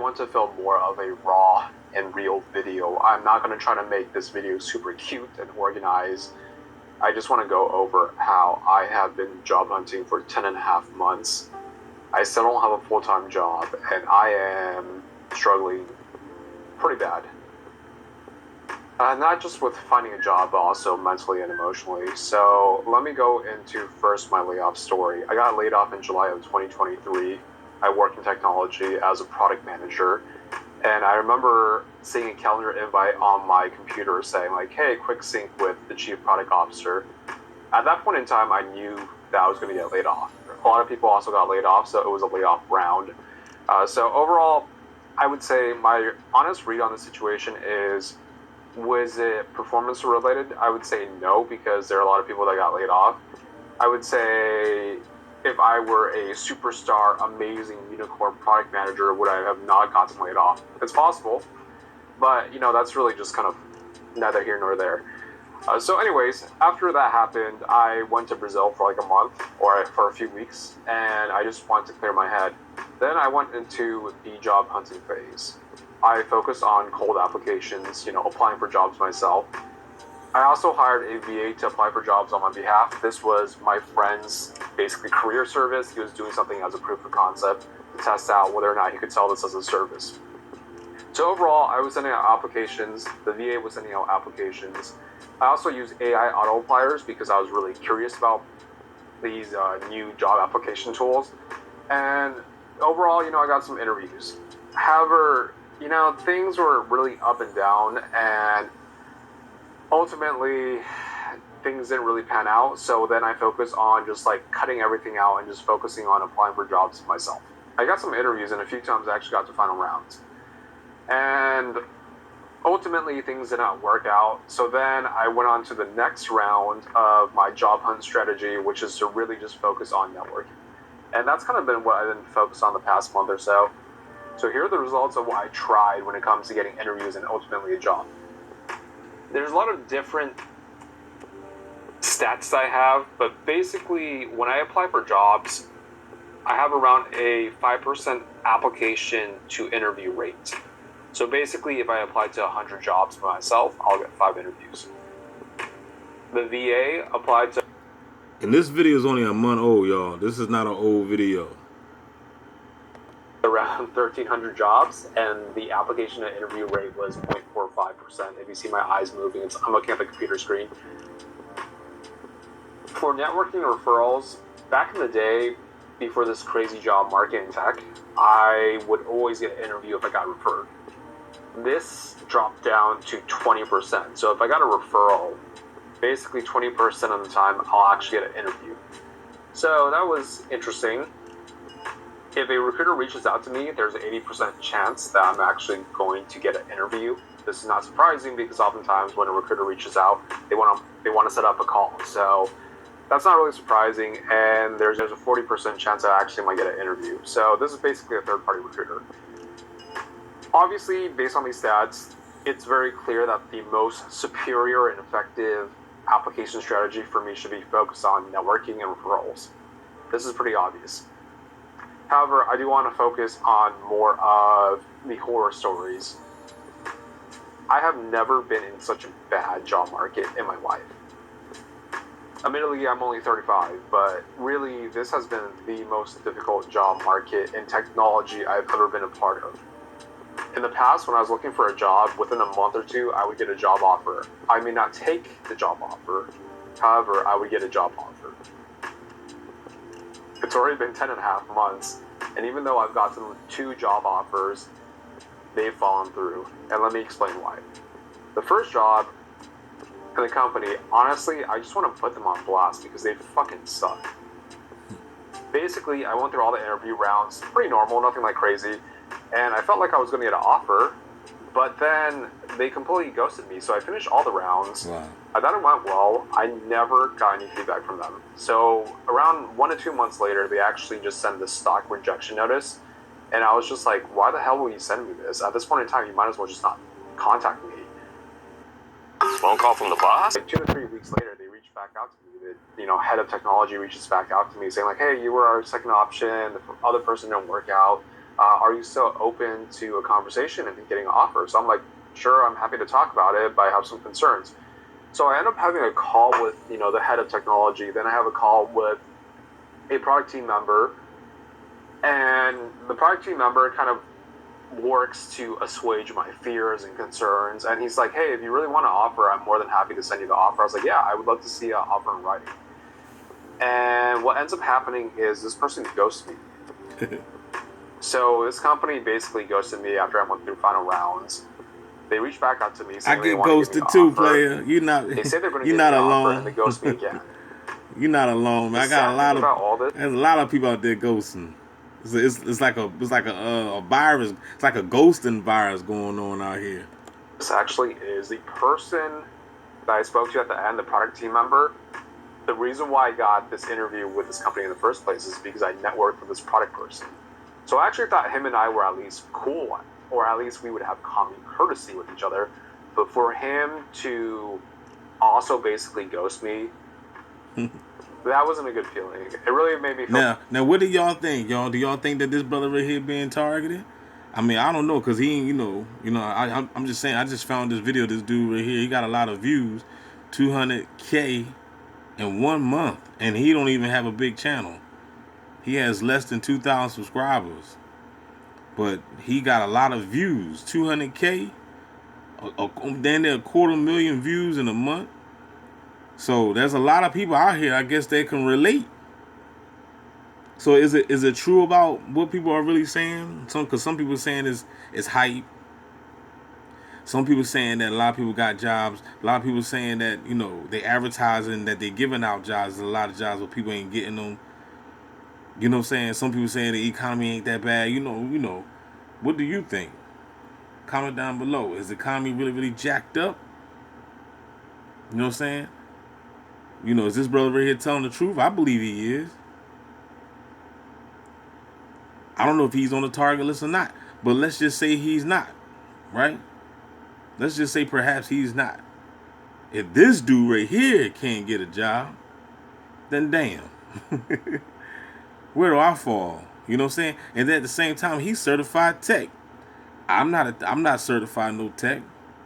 want to film more of a raw and real video. I'm not going to try to make this video super cute and organized. I just want to go over how I have been job hunting for 10.5 months. I still don't have a full-time job, and I am struggling pretty bad. Not just with finding a job, but also mentally and emotionally. So let me go into first my layoff story. I got laid off in July of 2023. I work in technology as a product manager. And I remember seeing a calendar invite on my computer saying like, hey, quick sync with the chief product officer. At that point in time, I knew that I was going to get laid off. A lot of people also got laid off, so it was a layoff round. So overall, I would say my honest read on the situation is, was it performance related? I would say no, because there are a lot of people that got laid off. I would say if I were a superstar, amazing unicorn product manager, would I have not gotten laid off? It's possible, but that's really just kind of neither here nor there. So anyways, after that happened, I went to Brazil for like a month or for a few weeks, and I just wanted to clear my head. Then I went into the job hunting phase. I focused on cold applications, applying for jobs myself. I also hired a VA to apply for jobs on my behalf. This was my friend's basically career service. He was doing something as a proof of concept to test out whether or not he could sell this as a service. So overall, I was sending out applications. The VA was sending out applications. I also used AI auto appliers because I was really curious about these new job application tools. And overall, I got some interviews. However, things were really up and down, and ultimately things didn't really pan out. So then I focused on just like cutting everything out and just focusing on applying for jobs myself. I got some interviews, and a few times I actually got to final rounds. And ultimately things did not work out. So then I went on to the next round of my job hunt strategy, which is to really just focus on networking. And that's kind of been what I've been focused on the past month or so. So here are the results of what I tried when it comes to getting interviews and ultimately a job. There's a lot of different stats I have, but basically when I apply for jobs, I have around a 5% application to interview rate. So basically if I apply to 100 jobs by myself, I'll get 5 interviews. The VA applied to... And this video is only a month old, y'all. This is not an old video. Around 1,300 jobs, and the application to interview rate was 0.45%. If you see my eyes moving, I'm looking at the computer screen. For networking referrals, back in the day, before this crazy job market in tech, I would always get an interview if I got referred. This dropped down to 20%. So if I got a referral, basically 20% of the time, I'll actually get an interview. So that was interesting. If a recruiter reaches out to me, there's an 80% chance that I'm actually going to get an interview. This is not surprising because oftentimes when a recruiter reaches out, they want to set up a call. So that's not really surprising, and there's a 40% chance I actually might get an interview. So this is basically a third-party recruiter. Obviously, based on these stats, it's very clear that the most superior and effective application strategy for me should be focused on networking and referrals. This is pretty obvious. However, I do want to focus on more of the horror stories. I have never been in such a bad job market in my life. Admittedly, I'm only 35, but really, this has been the most difficult job market in technology I've ever been a part of. In the past, when I was looking for a job, within a month or two, I would get a job offer. I may not take the job offer, however, I would get a job offer. It's already been 10.5 months, and even though I've gotten 2 job offers, they've fallen through. And let me explain why. The first job in the company, honestly, I just want to put them on blast because they fucking suck. Basically, I went through all the interview rounds, pretty normal, nothing like crazy, and I felt like I was going to get an offer, but then they completely ghosted me, so I finished all the rounds. Wow. I thought it went well. I never got any feedback from them. So around 1 to 2 months later, they actually just sent this stock rejection notice, and I was just like, why the hell will you send me this? At this point in time, you might as well just not contact me. Phone call from the boss? Like 2 to 3 weeks later, they reached back out to me. The head of technology reaches back out to me saying like, hey, you were our second option. The other person didn't work out. Are you still open to a conversation and getting an offer? So I'm like, sure, I'm happy to talk about it, but I have some concerns. So I end up having a call with, the head of technology. Then I have a call with a product team member, and the product team member kind of works to assuage my fears and concerns. And he's like, hey, if you really want to offer, I'm more than happy to send you the offer. I was like, yeah, I would love to see an offer in writing. And what ends up happening is this person ghosts me. So this company basically ghosted me after I went through final rounds. They reached back out to me saying I they get want to give me ghosted an too, offer. player. They say they're going to You're give me not an offer, and they alone. ghost me again. You're not alone, man. The I got sad thing about all this, there's a lot of people out there ghosting. It's like a virus. It's like a ghosting virus going on out here. this actually is the person that I spoke to at the end, the product team member. The reason why I got this interview with this company in the first place is because I networked with this product person. So I actually thought him and I were at least cool, or at least we would have common courtesy with each other. But for him to also basically ghost me, that wasn't a good feeling. It really made me feel. Now, what do y'all think, y'all? Do y'all think that this brother right here being targeted? I mean, I don't know, cause he, I'm just saying. I just found this video. This dude right here, he got a lot of views, 200K in 1 month, and he don't even have a big channel. He has less than 2,000 subscribers, but he got a lot of views, 200K, then there 250,000 views in a month. So there's a lot of people out here, I guess, they can relate. So is it true about what people are really saying? Because some people saying it's hype. Some people saying that a lot of people got jobs. A lot of people saying that they advertising that they giving out jobs. There's a lot of jobs where people ain't getting them. You know what I'm saying? Some people saying the economy ain't that bad. You know. What do you think? Comment down below. Is the economy really, really jacked up? You know what I'm saying? Is this brother right here telling the truth? I believe he is. I don't know if he's on the target list or not, but let's just say he's not, right? Let's just say perhaps he's not. If this dude right here can't get a job, then damn. Where do I fall? You know what I'm saying? And then at the same time, he's certified tech. I'm not certified no tech.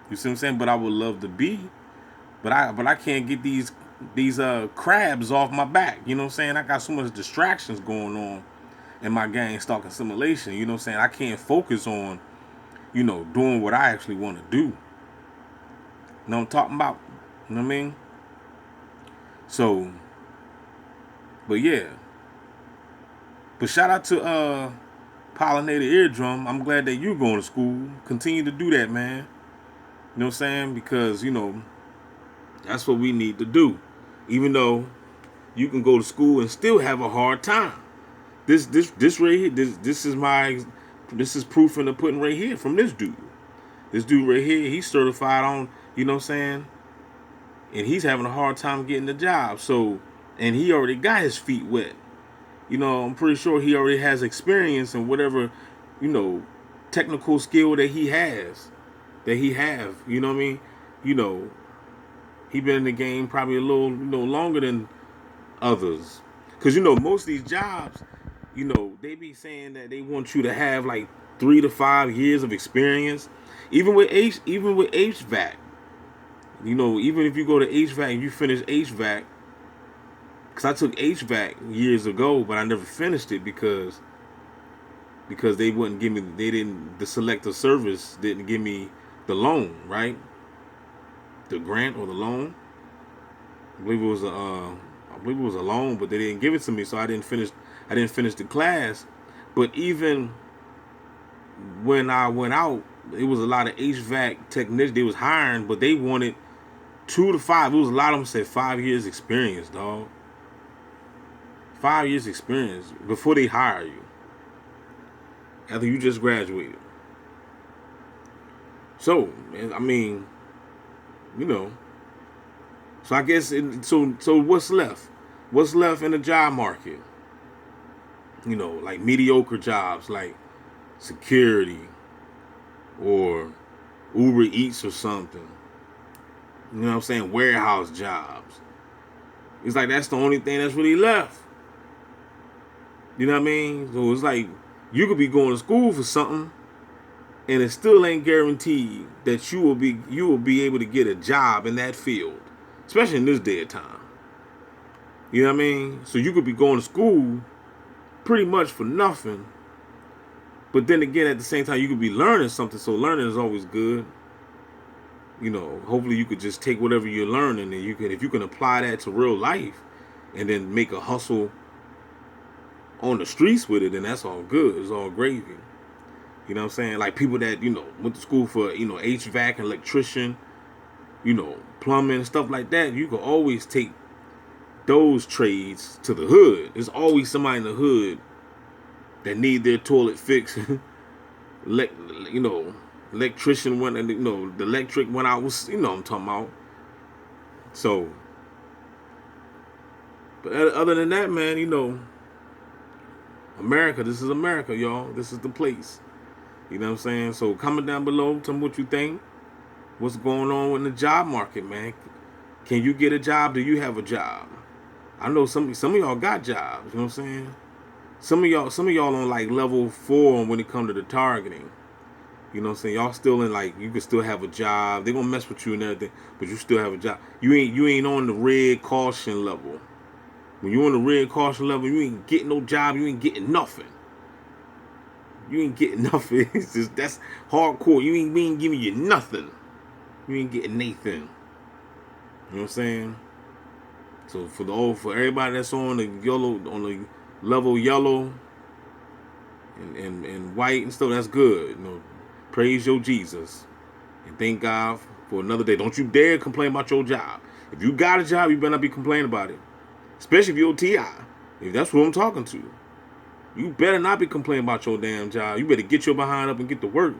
You see what I'm saying? But I would love to be. But I can't get these crabs off my back. You know what I'm saying? I got so much distractions going on in my gang stalking simulation. You know what I'm saying? I can't focus on, doing what I actually want to do. You know what I'm talking about? You know what I mean? So, but yeah. But shout out to Pollinated Eardrum. I'm glad that you're going to school. Continue to do that, man. You know what I'm saying? Because, that's what we need to do. Even though you can go to school and still have a hard time. This right here, this is proof in the pudding right here from this dude. This dude right here, he's certified on, you know what I'm saying? And he's having a hard time getting the job. So, and he already got his feet wet. I'm pretty sure he already has experience in whatever, technical skill that he has, you know what I mean? He been in the game probably a little, longer than others. Because, most of these jobs, they be saying that they want you to have like 3 to 5 years of experience. Even with HVAC. Even if you go to HVAC and you finish HVAC, because I took HVAC years ago, but I never finished it because they wouldn't give me, the selective service didn't give me the loan, right? The grant or the loan. I believe it was a loan, but they didn't give it to me, so I didn't finish the class. But even when I went out, it was a lot of HVAC technicians they was hiring, but they wanted 2 to 5. It was a lot of them said 5 years experience, dog. 5 years experience before they hire you. After you just graduated. So, I mean, So I guess so what's left? What's left in the job market? Like mediocre jobs like security or Uber Eats or something. You know what I'm saying? Warehouse jobs. It's like that's the only thing that's really left. You know what I mean? So it's like You could be going to school for something, and it still ain't guaranteed that you will be able to get a job in that field, especially in this day of time. You know what I mean? So you could be going to school pretty much for nothing, but then again, at the same time, you could be learning something. So learning is always good. You know, hopefully you could just take whatever you're learning, and if you can apply that to real life, and then make a hustle on the streets with it, then that's all good. It's all gravy. You know what I'm saying? Like people that, went to school for, HVAC, electrician, plumbing, stuff like that. You can always take those trades to the hood. There's always somebody in the hood that need their toilet fixed. Electrician went, and the electric went out. Was, what I'm talking about. So, but other than that, man, America. This is America, y'all. This is the place. You know what I'm saying? So comment down below, tell me what you think. What's going on in the job market, man? Can you get a job? Do you have a job? I know some of y'all got jobs. You know what I'm saying? Some of y'all on like level 4 when it comes to the targeting. You know what I'm saying? Y'all still in like, you can still have a job. They gonna mess with you and everything, but you still have a job. You ain't on the red caution level. When you on the red caution level, you ain't getting no job. You ain't getting nothing. You ain't getting nothing. It's just, that's hardcore. We ain't giving you nothing. You ain't getting Nathan. You know what I'm saying? So for everybody that's on the level yellow and white and stuff, that's good. Praise your Jesus. And thank God for another day. Don't you dare complain about your job. If you got a job, you better not be complaining about it. Especially if you're TI. If that's who I'm talking to. You better not be complaining about your damn job. You better get your behind up and get to work.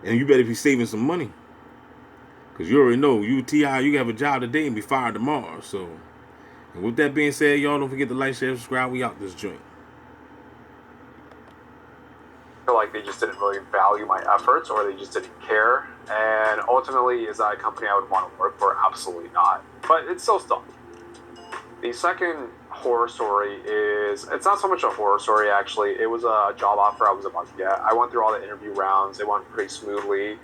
And you better be saving some money. Because you already know, you TI, you have a job today and be fired tomorrow. So, and with that being said, y'all don't forget to like, share, subscribe. We out this joint. I feel like they just didn't really value my efforts, or they just didn't care. And ultimately, is that a company I would want to work for? Absolutely not. But it's still stunk. The second horror story is, it's not so much a horror story, actually. It was a job offer I was about to get. I went through all the interview rounds. It went pretty smoothly.